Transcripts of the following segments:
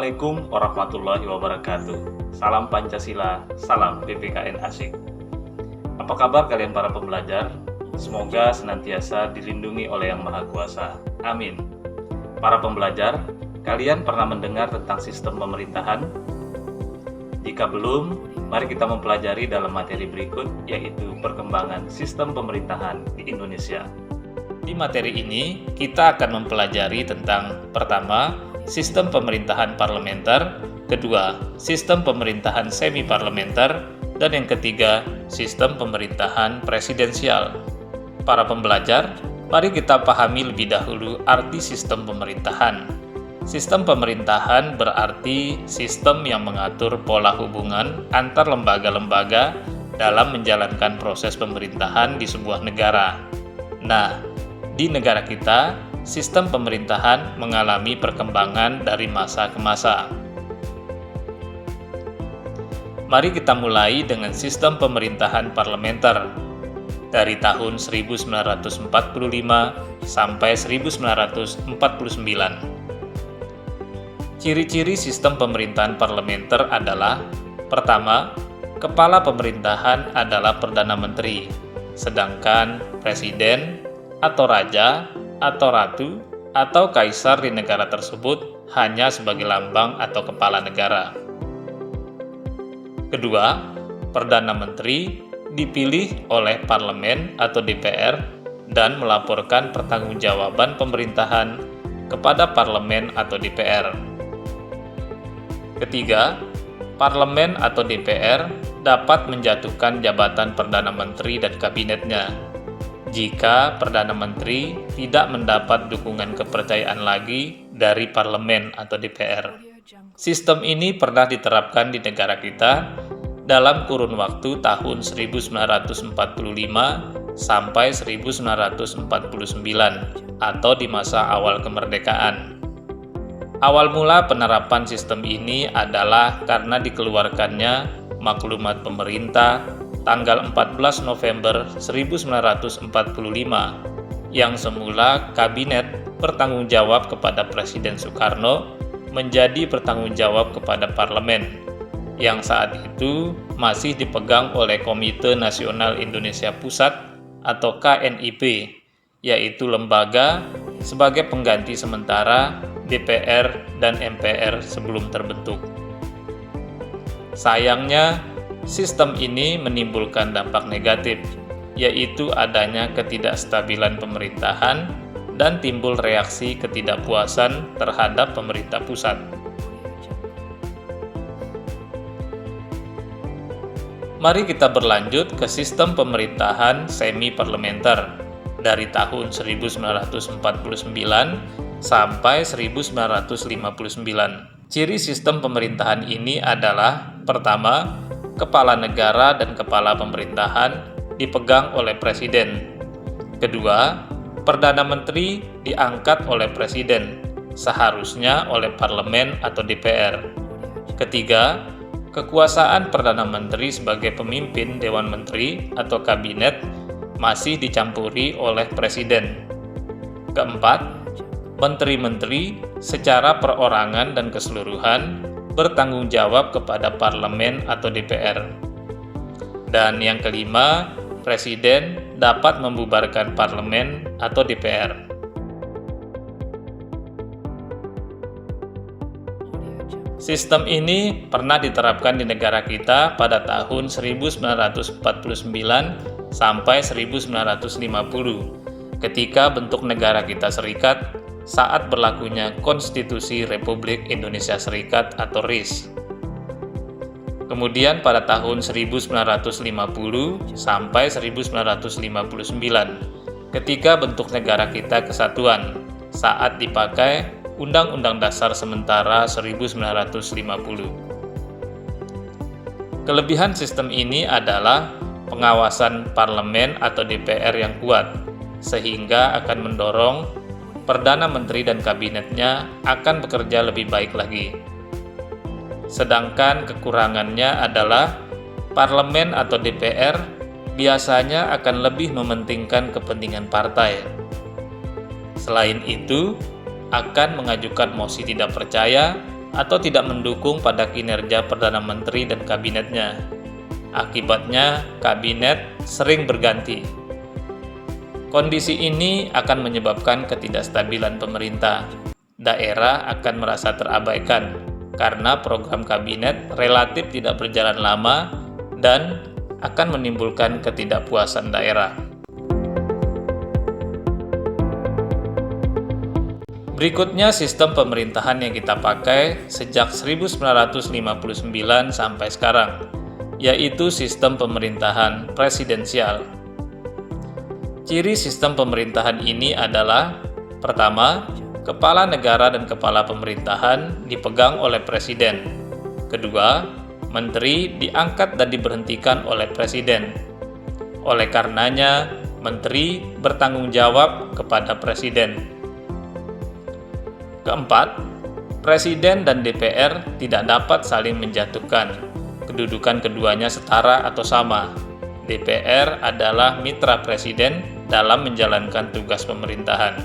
Assalamualaikum warahmatullahi wabarakatuh. Salam Pancasila, salam PPKN Asik. Apa kabar kalian para pembelajar? Semoga senantiasa dilindungi oleh Yang Maha Kuasa. Amin. Para pembelajar, kalian pernah mendengar tentang sistem pemerintahan? Jika belum, mari kita mempelajari dalam materi berikut, yaitu perkembangan sistem pemerintahan di Indonesia. Di materi ini, kita akan mempelajari tentang pertama, sistem pemerintahan parlementer, kedua, sistem pemerintahan semi-parlementer, dan yang ketiga, sistem pemerintahan presidensial. Para pembelajar, mari kita pahami lebih dahulu arti sistem pemerintahan. Sistem pemerintahan berarti sistem yang mengatur pola hubungan antar lembaga-lembaga dalam menjalankan proses pemerintahan di sebuah negara. Nah, di negara kita, sistem pemerintahan mengalami perkembangan dari masa ke masa. Mari kita mulai dengan sistem pemerintahan parlementer dari tahun 1945 sampai 1949. Ciri-ciri sistem pemerintahan parlementer adalah: pertama, kepala pemerintahan adalah Perdana Menteri, sedangkan presiden atau raja atau ratu atau kaisar di negara tersebut hanya sebagai lambang atau kepala negara. Kedua, Perdana Menteri dipilih oleh parlemen atau DPR dan melaporkan pertanggungjawaban pemerintahan kepada parlemen atau DPR. Ketiga, parlemen atau DPR dapat menjatuhkan jabatan Perdana Menteri dan kabinetnya jika Perdana Menteri tidak mendapat dukungan kepercayaan lagi dari parlemen atau DPR. Sistem ini pernah diterapkan di negara kita dalam kurun waktu tahun 1945 sampai 1949 atau di masa awal kemerdekaan. Awal mula penerapan sistem ini adalah karena dikeluarkannya maklumat pemerintah tanggal 14 November 1945 yang semula kabinet bertanggung jawab kepada Presiden Soekarno menjadi bertanggung jawab kepada parlemen yang saat itu masih dipegang oleh Komite Nasional Indonesia Pusat atau KNIP, yaitu lembaga sebagai pengganti sementara DPR dan MPR sebelum terbentuk. Sayangnya, sistem ini menimbulkan dampak negatif, yaitu adanya ketidakstabilan pemerintahan dan timbul reaksi ketidakpuasan terhadap pemerintah pusat. Mari kita berlanjut ke sistem pemerintahan semi-parlementer dari tahun 1949 sampai 1959. Ciri sistem pemerintahan ini adalah: pertama, kepala negara dan kepala pemerintahan dipegang oleh presiden. Kedua, Perdana Menteri diangkat oleh presiden, seharusnya oleh parlemen atau DPR. Ketiga, kekuasaan Perdana Menteri sebagai pemimpin Dewan Menteri atau kabinet masih dicampuri oleh presiden. Keempat, menteri-menteri secara perorangan dan keseluruhan bertanggung jawab kepada parlemen atau DPR. Dan yang kelima, presiden dapat membubarkan parlemen atau DPR. Sistem ini pernah diterapkan di negara kita pada tahun 1949 sampai 1950 ketika bentuk negara kita serikat saat berlakunya Konstitusi Republik Indonesia Serikat atau RIS. Kemudian pada tahun 1950 sampai 1959 ketika bentuk negara kita kesatuan saat dipakai Undang-Undang Dasar Sementara 1950. Kelebihan sistem ini adalah pengawasan parlemen atau DPR yang kuat, sehingga akan mendorong Perdana Menteri dan kabinetnya akan bekerja lebih baik lagi. Sedangkan kekurangannya adalah parlemen atau DPR biasanya akan lebih mementingkan kepentingan partai. Selain itu, akan mengajukan mosi tidak percaya atau tidak mendukung pada kinerja Perdana Menteri dan kabinetnya. Akibatnya, kabinet sering berganti. Kondisi ini akan menyebabkan ketidakstabilan pemerintah. Daerah akan merasa terabaikan karena program kabinet relatif tidak berjalan lama dan akan menimbulkan ketidakpuasan daerah. Berikutnya sistem pemerintahan yang kita pakai sejak 1959 sampai sekarang, yaitu sistem pemerintahan presidensial. Ciri sistem pemerintahan ini adalah: pertama, kepala negara dan kepala pemerintahan dipegang oleh presiden. Kedua, menteri diangkat dan diberhentikan oleh presiden. Oleh karenanya, menteri bertanggung jawab kepada presiden. Keempat, presiden dan DPR tidak dapat saling menjatuhkan. Kedudukan keduanya setara atau sama. DPR adalah mitra presiden dalam menjalankan tugas pemerintahan.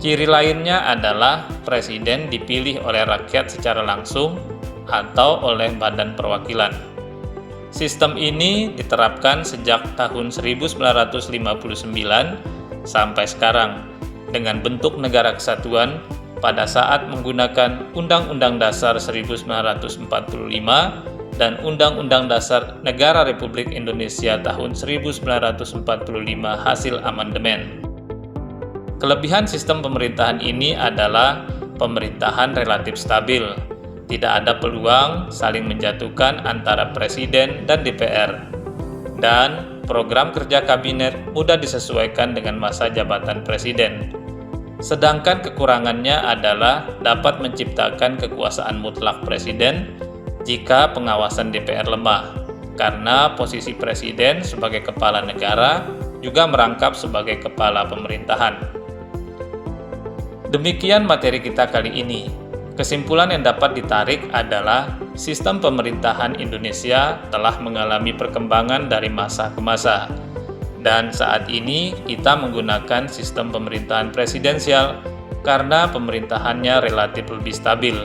Ciri lainnya adalah presiden dipilih oleh rakyat secara langsung atau oleh badan perwakilan. Sistem ini diterapkan sejak tahun 1959 sampai sekarang dengan bentuk negara kesatuan pada saat menggunakan Undang-Undang Dasar 1945 dan Undang-Undang Dasar Negara Republik Indonesia tahun 1945 hasil amandemen. Kelebihan sistem pemerintahan ini adalah pemerintahan relatif stabil, tidak ada peluang saling menjatuhkan antara presiden dan DPR, dan program kerja kabinet mudah disesuaikan dengan masa jabatan presiden. Sedangkan kekurangannya adalah dapat menciptakan kekuasaan mutlak presiden jika pengawasan DPR lemah, karena posisi presiden sebagai kepala negara juga merangkap sebagai kepala pemerintahan. Demikian materi kita kali ini. Kesimpulan yang dapat ditarik adalah sistem pemerintahan Indonesia telah mengalami perkembangan dari masa ke masa. Dan saat ini kita menggunakan sistem pemerintahan presidensial karena pemerintahannya relatif lebih stabil.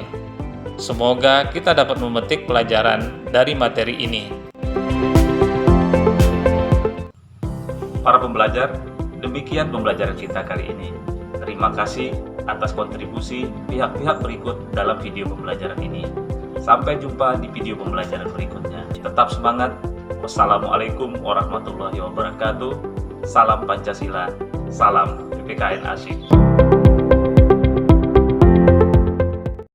Semoga kita dapat memetik pelajaran dari materi ini. Para pembelajar, demikian pembelajaran kita kali ini. Terima kasih atas kontribusi pihak-pihak berikut dalam video pembelajaran ini. Sampai jumpa di video pembelajaran berikutnya. Tetap semangat. Wassalamualaikum warahmatullahi wabarakatuh. Salam Pancasila, salam PPKN Asyik.